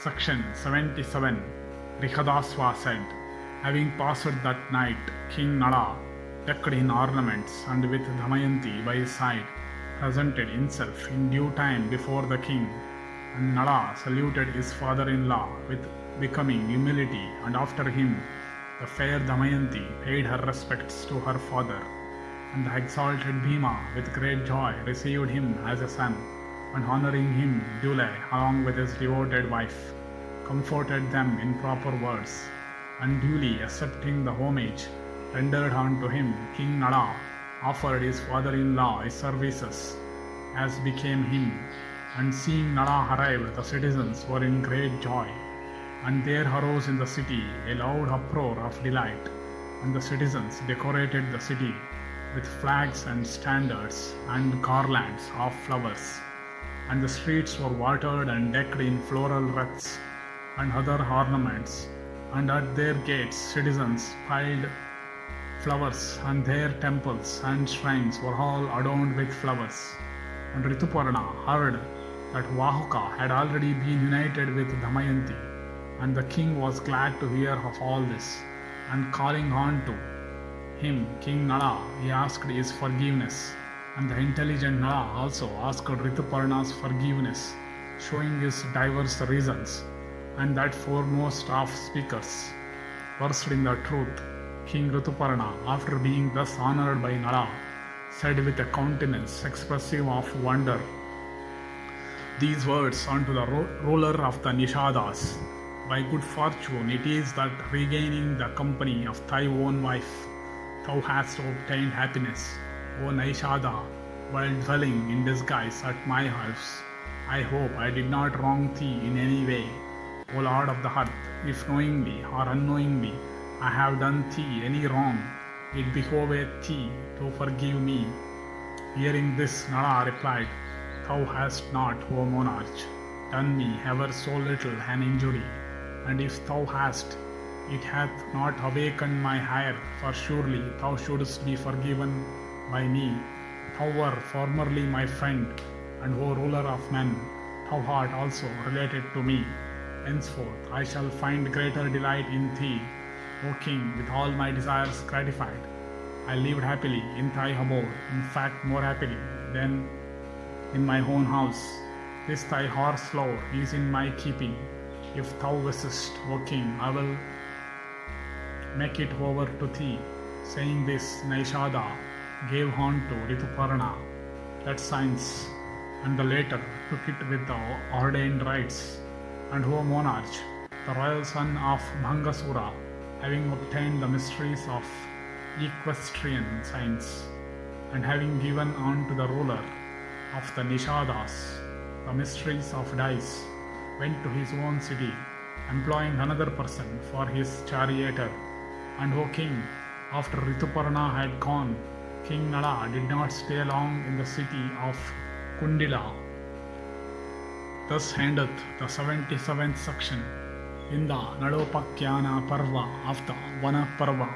Section 77. Vrihadaswa said, having passed that night, King Nala, decked in ornaments and with Damayanti by his side, presented himself in due time before the king. And Nala saluted his father-in-law with becoming humility, and after him the fair Damayanti paid her respects to her father. And the exalted Bhima with great joy received him as a son, and honoring him duly along with his devoted wife, comforted them in proper words, and duly accepting the homage rendered unto him, King Nala offered his father-in-law his services as became him. And seeing Nala arrived, the citizens were in great joy, and there arose in the city a loud uproar of delight, and the citizens decorated the city with flags and standards and garlands of flowers, and the streets were watered and decked in floral wreaths and other ornaments, and at their gates citizens piled flowers, and their temples and shrines were all adorned with flowers. And Rituparna heard that Vahuka had already been united with Damayanti, and the king was glad to hear of all this, and calling on to him King Nala, he asked his forgiveness, and the intelligent Nala also asked Rituparna's forgiveness, showing his diverse reasons, and that foremost of speakers, versed in the truth, King Rituparna, after being thus honored by Nala, said with a countenance expressive of wonder these words unto the ruler of the Nishadas: by good fortune it is that regaining the company of thy own wife, thou hast obtained happiness, O Naishada, while dwelling in disguise at my house. I hope I did not wrong thee in any way, O Lord of the earth. If knowingly or unknowingly I have done thee any wrong, it behoveth thee to forgive me. Hearing this, Nala replied, Thou hast not, O monarch, done me ever so little an injury, and if thou hast, it hath not awakened my ire, for surely thou shouldst be forgiven by me. Thou wert formerly my friend, and O ruler of men, thou art also related to me. Henceforth I shall find greater delight in thee, O king, with all my desires gratified. I lived happily in thy abode, in fact more happily than in my own house. This thy horse lore is in my keeping. If thou wishest, O king, I will make it over to thee. Saying this, Naishada gave horn to Rituparna that signs, and the latter took it with the ordained rites. And O monarch, the royal son of Bhangasura, having obtained the mysteries of equestrian science, and having given unto the ruler of the Nishadas the mysteries of dice, went to his own city, employing another person for his charioteer. And O king, after Rituparna had gone, King Nala did not stay long in the city of Kundila. Thus endeth the 77th section in the Nalopakhyana Parva of the Vana Parva.